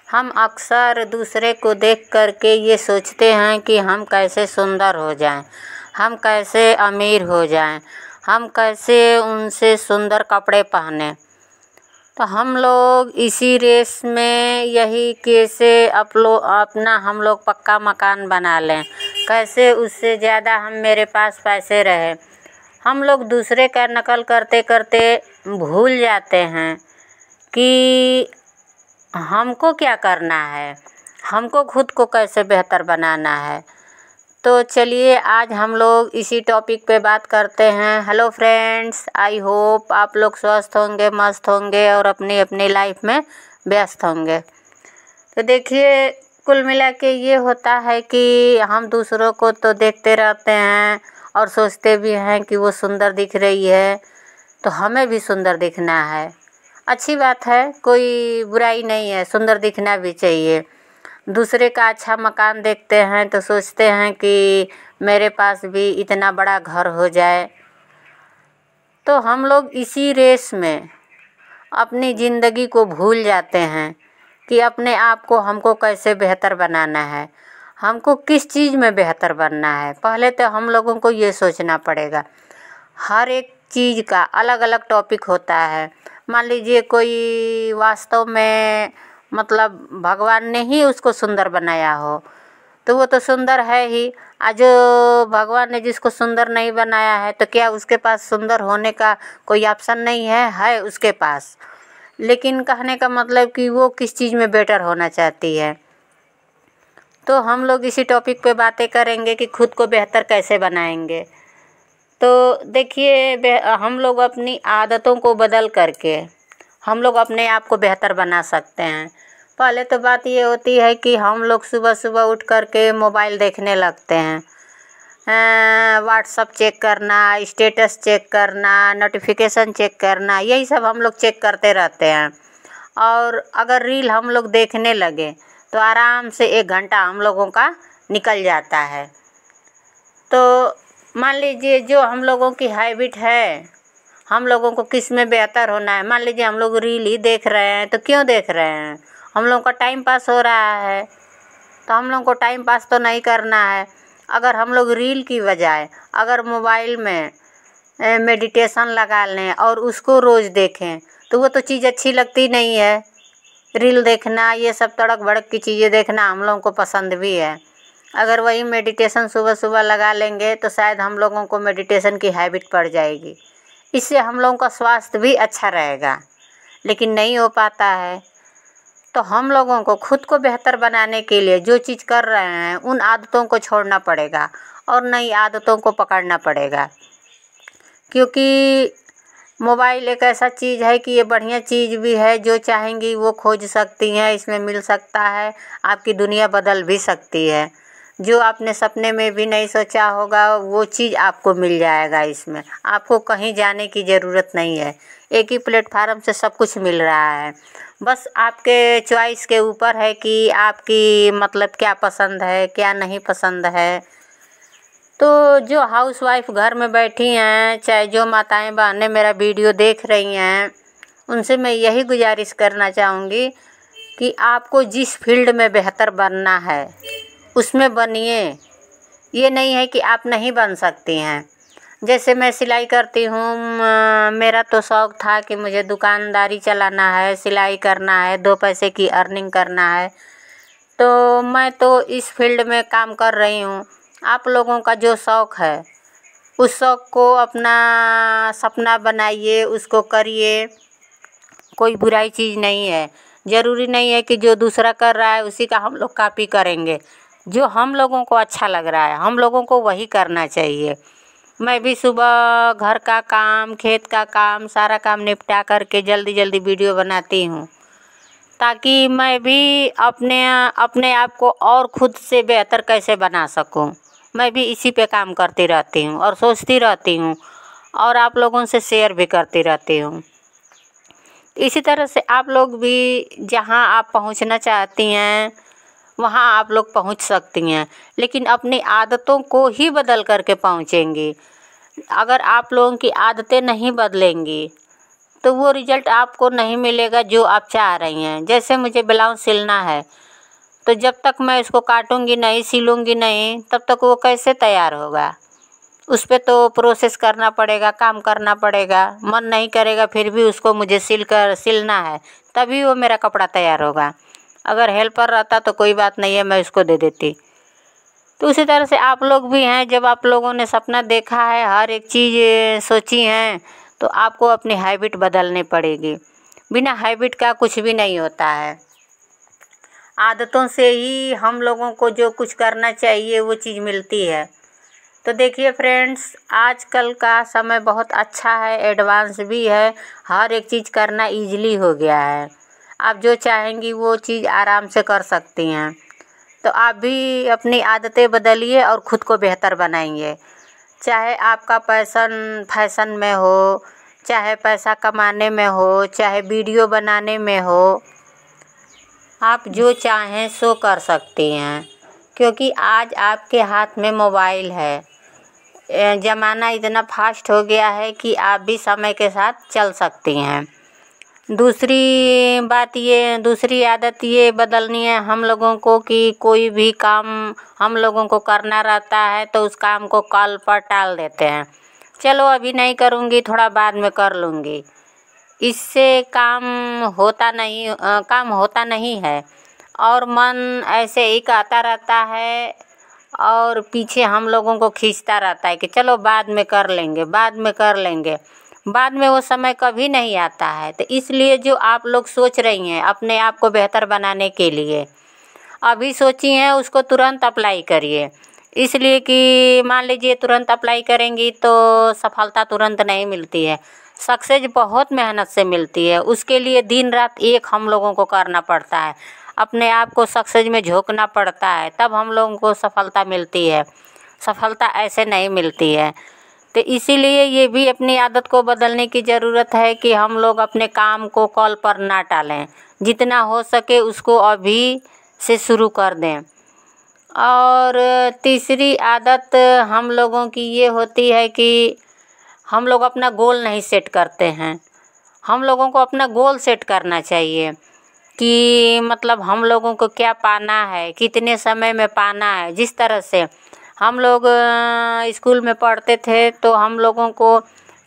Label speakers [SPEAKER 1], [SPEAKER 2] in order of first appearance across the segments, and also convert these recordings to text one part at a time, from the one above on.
[SPEAKER 1] हम अक्सर दूसरे को देख कर के ये सोचते हैं कि हम कैसे सुंदर हो जाएं, हम कैसे अमीर हो जाएं, हम कैसे उनसे सुंदर कपड़े पहने। तो हम लोग इसी रेस में यही कैसे अपना हम लोग पक्का मकान बना लें, कैसे उससे ज़्यादा मेरे पास पैसे रहे। हम लोग दूसरे का नकल करते करते भूल जाते हैं कि हमको क्या करना है, हमको खुद को कैसे बेहतर बनाना है। तो चलिए आज हम लोग इसी टॉपिक पे बात करते हैं। हेलो फ्रेंड्स, आई होप आप लोग स्वस्थ होंगे, मस्त होंगे और अपनी अपनी लाइफ में व्यस्त होंगे। तो देखिए, कुल मिला के ये होता है कि हम दूसरों को तो देखते रहते हैं और सोचते भी हैं कि वो सुंदर दिख रही है तो हमें भी सुंदर दिखना है। अच्छी बात है, कोई बुराई नहीं है, सुंदर दिखना भी चाहिए। दूसरे का अच्छा मकान देखते हैं तो सोचते हैं कि मेरे पास भी इतना बड़ा घर हो जाए। तो हम लोग इसी रेस में अपनी ज़िंदगी को भूल जाते हैं कि अपने आप को हमको कैसे बेहतर बनाना है, हमको किस चीज़ में बेहतर बनना है। पहले तो हम लोगों को ये सोचना पड़ेगा। हर एक चीज़ का अलग अलग टॉपिक होता है। मान लीजिए कोई वास्तव में मतलब भगवान ने ही उसको सुंदर बनाया हो तो वो तो सुंदर है ही। जो भगवान ने जिसको सुंदर नहीं बनाया है तो क्या उसके पास सुंदर होने का कोई ऑप्शन नहीं है उसके पास। लेकिन कहने का मतलब कि वो किस चीज़ में बेटर होना चाहती है। तो हम लोग इसी टॉपिक पे बातें करेंगे कि खुद को बेहतर कैसे बनाएंगे। तो देखिए, हम लोग अपनी आदतों को बदल करके हम लोग अपने आप को बेहतर बना सकते हैं। पहले तो बात ये होती है कि हम लोग सुबह सुबह उठ कर के मोबाइल देखने लगते हैं, व्हाट्सअप चेक करना, स्टेटस चेक करना, नोटिफिकेशन चेक करना, यही सब हम लोग चेक करते रहते हैं। और अगर रील हम लोग देखने लगे तो आराम से 1 घंटा हम लोगों का निकल जाता है। तो मान लीजिए जो हम लोगों की हैबिट है, हम लोगों को किस में बेहतर होना है। मान लीजिए हम लोग रील ही देख रहे हैं तो क्यों देख रहे हैं, हम लोगों का टाइम पास हो रहा है। तो हम लोगों को टाइम पास तो नहीं करना है। अगर हम लोग रील की बजाय अगर मोबाइल में मेडिटेशन लगा लें और उसको रोज़ देखें तो वो तो चीज़ अच्छी लगती नहीं है। रील देखना, ये सब तड़क भड़क की चीज़ें देखना हम लोगों को पसंद भी है। अगर वही मेडिटेशन सुबह सुबह लगा लेंगे तो शायद हम लोगों को मेडिटेशन की हैबिट पड़ जाएगी। इससे हम लोगों का स्वास्थ्य भी अच्छा रहेगा, लेकिन नहीं हो पाता है। तो हम लोगों को खुद को बेहतर बनाने के लिए जो चीज़ कर रहे हैं उन आदतों को छोड़ना पड़ेगा और नई आदतों को पकड़ना पड़ेगा। क्योंकि मोबाइल एक ऐसा चीज़ है कि ये बढ़िया चीज़ भी है, जो चाहेंगी वो खोज सकती हैं, इसमें मिल सकता है, आपकी दुनिया बदल भी सकती है। जो आपने सपने में भी नहीं सोचा होगा वो चीज़ आपको मिल जाएगा। इसमें आपको कहीं जाने की ज़रूरत नहीं है, एक ही प्लेटफार्म से सब कुछ मिल रहा है। बस आपके चॉइस के ऊपर है कि आपकी मतलब क्या पसंद है, क्या नहीं पसंद है। तो जो हाउसवाइफ घर में बैठी हैं, चाहे जो माताएं बहनें मेरा वीडियो देख रही हैं, उनसे मैं यही गुजारिश करना चाहूँगी कि आपको जिस फील्ड में बेहतर बनना है उसमें बनिए। ये नहीं है कि आप नहीं बन सकती हैं। जैसे मैं सिलाई करती हूँ, मेरा तो शौक़ था कि मुझे दुकानदारी चलाना है, सिलाई करना है, 2 पैसे की अर्निंग करना है। तो मैं तो इस फील्ड में काम कर रही हूँ। आप लोगों का जो शौक़ है उस शौक़ को अपना सपना बनाइए, उसको करिए। कोई बुराई चीज़ नहीं है। ज़रूरी नहीं है कि जो दूसरा कर रहा है उसी का हम लोग कॉपी करेंगे। जो हम लोगों को अच्छा लग रहा है हम लोगों को वही करना चाहिए। मैं भी सुबह घर का काम, खेत का काम, सारा काम निपटा करके जल्दी जल्दी वीडियो बनाती हूँ, ताकि मैं भी अपने आप को और खुद से बेहतर कैसे बना सकूँ। मैं भी इसी पे काम करती रहती हूँ और सोचती रहती हूँ और आप लोगों से शेयर भी करती रहती हूँ। इसी तरह से आप लोग भी जहाँ आप पहुँचना चाहती हैं वहाँ आप लोग पहुँच सकती हैं, लेकिन अपनी आदतों को ही बदल करके पहुँचेंगी। अगर आप लोगों की आदतें नहीं बदलेंगी तो वो रिज़ल्ट आपको नहीं मिलेगा जो आप चाह रही हैं। जैसे मुझे ब्लाउज़ सिलना है, तो जब तक मैं इसको काटूँगी नहीं, सिलूँगी नहीं, तब तक वो कैसे तैयार होगा। उस पे तो प्रोसेस करना पड़ेगा, काम करना पड़ेगा। मन नहीं करेगा फिर भी उसको मुझे सिलना है, तभी वो मेरा कपड़ा तैयार होगा। अगर हेल्पर रहता तो कोई बात नहीं है, मैं उसको दे देती। तो उसी तरह से आप लोग भी हैं, जब आप लोगों ने सपना देखा है, हर एक चीज़ सोची हैं, तो आपको अपनी हैबिट बदलनी पड़ेगी। बिना हैबिट का कुछ भी नहीं होता है। आदतों से ही हम लोगों को जो कुछ करना चाहिए वो चीज़ मिलती है। तो देखिए फ्रेंड्स, आजकल का समय बहुत अच्छा है, एडवांस भी है। हर एक चीज़ करना ईज़िली हो गया है। आप जो चाहेंगी वो चीज़ आराम से कर सकती हैं। तो आप भी अपनी आदतें बदलिए और ख़ुद को बेहतर बनाइए। चाहे आपका फैशन में हो, चाहे पैसा कमाने में हो, चाहे वीडियो बनाने में हो, आप जो चाहें सो कर सकती हैं। क्योंकि आज आपके हाथ में मोबाइल है। ज़माना इतना फास्ट हो गया है कि आप भी समय के साथ चल सकती हैं। दूसरी आदत ये बदलनी है हम लोगों को कि कोई भी काम हम लोगों को करना रहता है तो उस काम को कल पर टाल देते हैं। चलो अभी नहीं करूँगी, थोड़ा बाद में कर लूँगी। इससे काम होता नहीं है और मन ऐसे ही कहता रहता है और पीछे हम लोगों को खींचता रहता है कि चलो बाद में कर लेंगे, बाद में कर लेंगे। बाद में वो समय कभी नहीं आता है। तो इसलिए जो आप लोग सोच रही हैं अपने आप को बेहतर बनाने के लिए, अभी सोची हैं उसको तुरंत अप्लाई करिए। इसलिए कि मान लीजिए तुरंत अप्लाई करेंगी तो सफलता तुरंत नहीं मिलती है। सक्सेस बहुत मेहनत से मिलती है। उसके लिए दिन रात एक हम लोगों को करना पड़ता है, अपने आप को सक्सेस में झोंकना पड़ता है, तब हम लोगों को सफलता मिलती है। सफलता ऐसे नहीं मिलती है। तो इसीलिए ये भी अपनी आदत को बदलने की ज़रूरत है कि हम लोग अपने काम को कल पर ना टालें, जितना हो सके उसको अभी से शुरू कर दें। और तीसरी आदत हम लोगों की ये होती है कि हम लोग अपना गोल नहीं सेट करते हैं। हम लोगों को अपना गोल सेट करना चाहिए कि मतलब हम लोगों को क्या पाना है, कितने समय में पाना है। जिस तरह से हम लोग स्कूल में पढ़ते थे तो हम लोगों को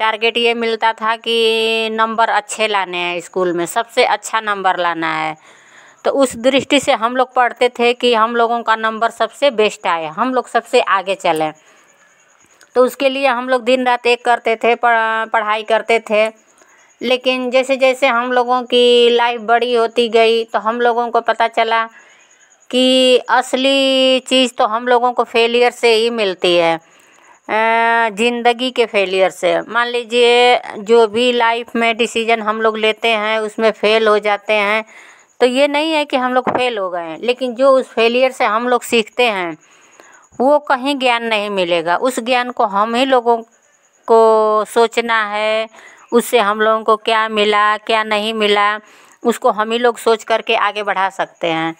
[SPEAKER 1] टारगेट ये मिलता था कि नंबर अच्छे लाने हैं, स्कूल में सबसे अच्छा नंबर लाना है। तो उस दृष्टि से हम लोग पढ़ते थे कि हम लोगों का नंबर सबसे बेस्ट आए, हम लोग सबसे आगे चलें। तो उसके लिए हम लोग दिन रात एक करते थे, पढ़ाई करते थे। लेकिन जैसे जैसे हम लोगों की लाइफ बड़ी होती गई तो हम लोगों को पता चला कि असली चीज़ तो हम लोगों को फेलियर से ही मिलती है, ज़िंदगी के फेलियर से। मान लीजिए जो भी लाइफ में डिसीजन हम लोग लेते हैं उसमें फ़ेल हो जाते हैं, तो ये नहीं है कि हम लोग फेल हो गए, लेकिन जो उस फेलियर से हम लोग सीखते हैं वो कहीं ज्ञान नहीं मिलेगा। उस ज्ञान को हम ही लोगों को सोचना है, उससे हम लोगों को क्या मिला क्या नहीं मिला, उसको हम ही लोग सोच करके आगे बढ़ा सकते हैं।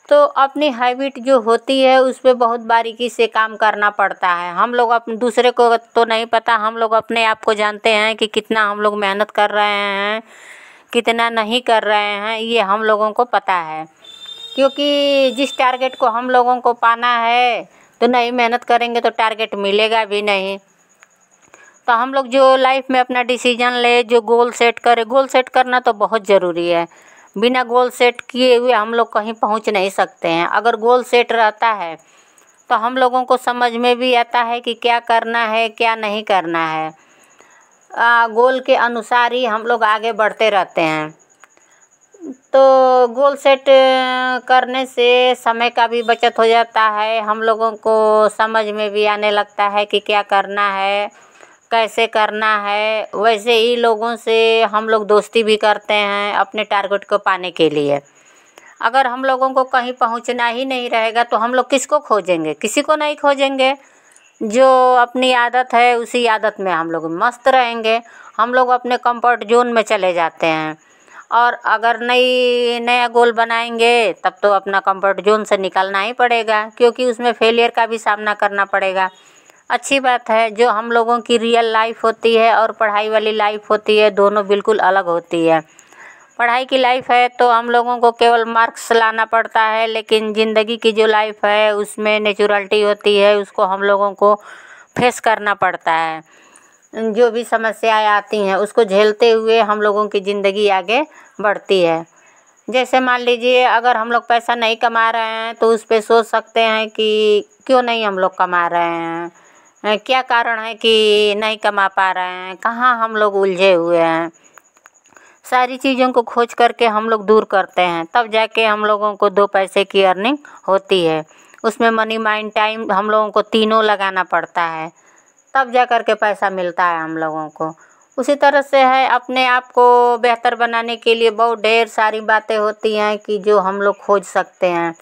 [SPEAKER 1] तो अपनी हैबिट जो होती है उस पर बहुत बारीकी से काम करना पड़ता है। हम लोग अपने दूसरे को तो नहीं पता, हम लोग अपने आप को जानते हैं कि कितना हम लोग मेहनत कर रहे हैं, कितना नहीं कर रहे हैं, ये हम लोगों को पता है। क्योंकि जिस टारगेट को हम लोगों को पाना है तो नहीं मेहनत करेंगे तो टारगेट मिलेगा भी नहीं। तो हम लोग जो लाइफ में अपना डिसीजन ले, जो गोल सेट करे, गोल सेट करना तो बहुत ज़रूरी है। बिना गोल सेट किए हुए हम लोग कहीं पहुंच नहीं सकते हैं। अगर गोल सेट रहता है तो हम लोगों को समझ में भी आता है कि क्या करना है क्या नहीं करना है। गोल के अनुसार ही हम लोग आगे बढ़ते रहते हैं। तो गोल सेट करने से समय का भी बचत हो जाता है, हम लोगों को समझ में भी आने लगता है कि क्या करना है कैसे करना है। वैसे ही लोगों से हम लोग दोस्ती भी करते हैं अपने टारगेट को पाने के लिए। अगर हम लोगों को कहीं पहुंचना ही नहीं रहेगा तो हम लोग किसको खोजेंगे, किसी को नहीं खोजेंगे। जो अपनी आदत है उसी आदत में हम लोग मस्त रहेंगे। हम लोग अपने कंफर्ट जोन में चले जाते हैं और अगर नया गोल बनाएंगे तब तो अपना कंफर्ट जोन से निकलना ही पड़ेगा, क्योंकि उसमें फेलियर का भी सामना करना पड़ेगा। अच्छी बात है। जो हम लोगों की रियल लाइफ होती है और पढ़ाई वाली लाइफ होती है, दोनों बिल्कुल अलग होती है। पढ़ाई की लाइफ है तो हम लोगों को केवल मार्क्स लाना पड़ता है, लेकिन ज़िंदगी की जो लाइफ है उसमें नेचुरलिटी होती है, उसको हम लोगों को फेस करना पड़ता है। जो भी समस्याएं आती हैं उसको झेलते हुए हम लोगों की ज़िंदगी आगे बढ़ती है। जैसे मान लीजिए अगर हम लोग पैसा नहीं कमा रहे हैं तो उस पे सोच सकते हैं कि क्यों नहीं हम लोग कमा रहे हैं, क्या कारण है कि नहीं कमा पा रहे हैं, कहाँ हम लोग उलझे हुए हैं। सारी चीज़ों को खोज करके हम लोग दूर करते हैं, तब जाके हम लोगों को 2 पैसे की अर्निंग होती है। उसमें मनी, माइंड, टाइम हम लोगों को तीनों लगाना पड़ता है, तब जा कर के पैसा मिलता है हम लोगों को। उसी तरह से है, अपने आप को बेहतर बनाने के लिए बहुत ढेर सारी बातें होती हैं कि जो हम लोग खोज सकते हैं।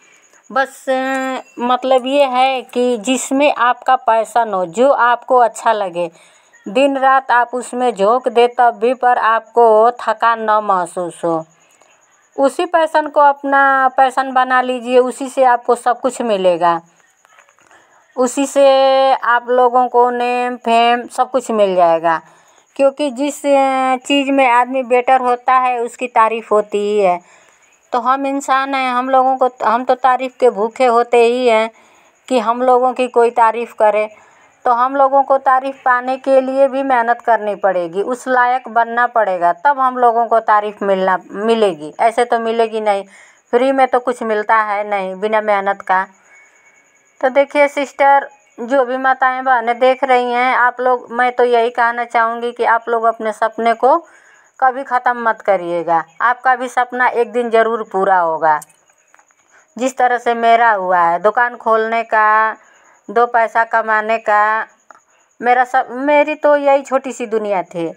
[SPEAKER 1] बस मतलब ये है कि जिसमें आपका पैशन हो, जो आपको अच्छा लगे, दिन रात आप उसमें झोंक दे तब भी पर आपको थकान न महसूस हो, उसी पैशन को अपना पैशन बना लीजिए। उसी से आपको सब कुछ मिलेगा, उसी से आप लोगों को नेम फेम सब कुछ मिल जाएगा। क्योंकि जिस चीज़ में आदमी बेटर होता है उसकी तारीफ़ होती ही है। तो हम इंसान हैं, हम तो तारीफ़ के भूखे होते ही हैं कि हम लोगों की कोई तारीफ़ करे। तो हम लोगों को तारीफ़ पाने के लिए भी मेहनत करनी पड़ेगी, उस लायक बनना पड़ेगा, तब हम लोगों को तारीफ़ मिलेगी। ऐसे तो मिलेगी नहीं, फ्री में तो कुछ मिलता है नहीं बिना मेहनत का। तो देखिए सिस्टर, जो भी माताएं बहनें देख रही हैं आप लोग, मैं तो यही कहना चाहूँगी कि आप लोग अपने सपने को कभी ख़त्म मत करिएगा। आपका भी सपना एक दिन ज़रूर पूरा होगा। जिस तरह से मेरा हुआ है, दुकान खोलने का, 2 पैसा कमाने का, मेरी तो यही छोटी सी दुनिया थी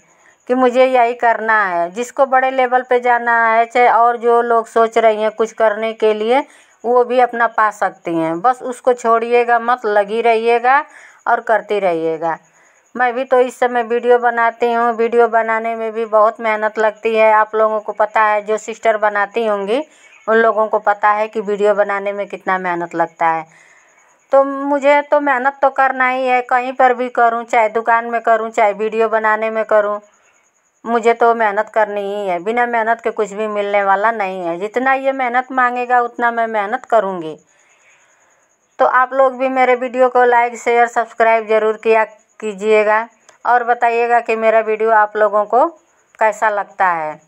[SPEAKER 1] कि मुझे यही करना है। जिसको बड़े लेवल पे जाना है, चाहे और जो लोग सोच रही हैं कुछ करने के लिए, वो भी अपना पा सकती हैं। बस उसको छोड़िएगा मत, लगी रहिएगा और करती रहिएगा। मैं भी तो इस समय वीडियो बनाती हूँ, वीडियो बनाने में भी बहुत मेहनत लगती है। आप लोगों को पता है, जो सिस्टर बनाती होंगी उन लोगों को पता है कि वीडियो बनाने में कितना मेहनत लगता है। तो मुझे तो मेहनत तो करना ही है, कहीं पर भी करूँ, चाहे दुकान में करूँ, चाहे वीडियो बनाने में करूँ, मुझे तो मेहनत करनी ही है। बिना मेहनत के कुछ भी मिलने वाला नहीं है। जितना ये मेहनत मांगेगा उतना मैं मेहनत करूँगी। तो आप लोग भी मेरे वीडियो को लाइक, शेयर, सब्सक्राइब ज़रूर किया कीजिएगा और बताइएगा कि मेरा वीडियो आप लोगों को कैसा लगता है।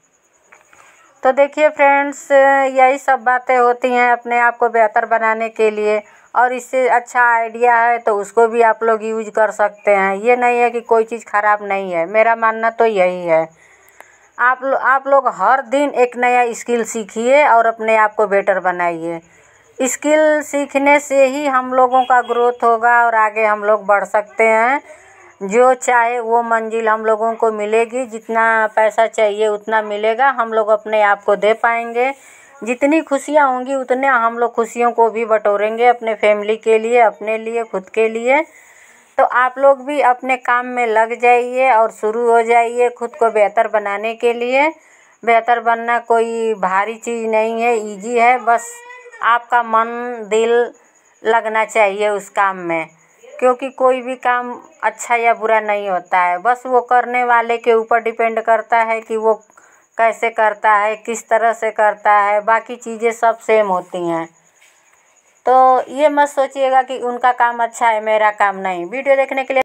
[SPEAKER 1] तो देखिए फ्रेंड्स, यही सब बातें होती हैं अपने आप को बेहतर बनाने के लिए, और इससे अच्छा आइडिया है तो उसको भी आप लोग यूज कर सकते हैं। ये नहीं है कि कोई चीज़ ख़राब नहीं है, मेरा मानना तो यही है। आप लोग हर दिन एक नया स्किल सीखिए और अपने आप को बेटर बनाइए। स्किल सीखने से ही हम लोगों का ग्रोथ होगा और आगे हम लोग बढ़ सकते हैं। जो चाहे वो मंजिल हम लोगों को मिलेगी। जितना पैसा चाहिए उतना मिलेगा, हम लोग अपने आप को दे पाएंगे। जितनी खुशियाँ होंगी उतने हम लोग खुशियों को भी बटोरेंगे अपने फैमिली के लिए, अपने लिए, खुद के लिए। तो आप लोग भी अपने काम में लग जाइए और शुरू हो जाइए खुद को बेहतर बनाने के लिए। बेहतर बनना कोई भारी चीज़ नहीं है, ईजी है। बस आपका मन, दिल लगना चाहिए उस काम में, क्योंकि कोई भी काम अच्छा या बुरा नहीं होता है। बस वो करने वाले के ऊपर डिपेंड करता है कि वो कैसे करता है, किस तरह से करता है। बाकी चीज़ें सब सेम होती हैं। तो ये मत सोचिएगा कि उनका काम अच्छा है, मेरा काम नहीं। वीडियो देखने के लिए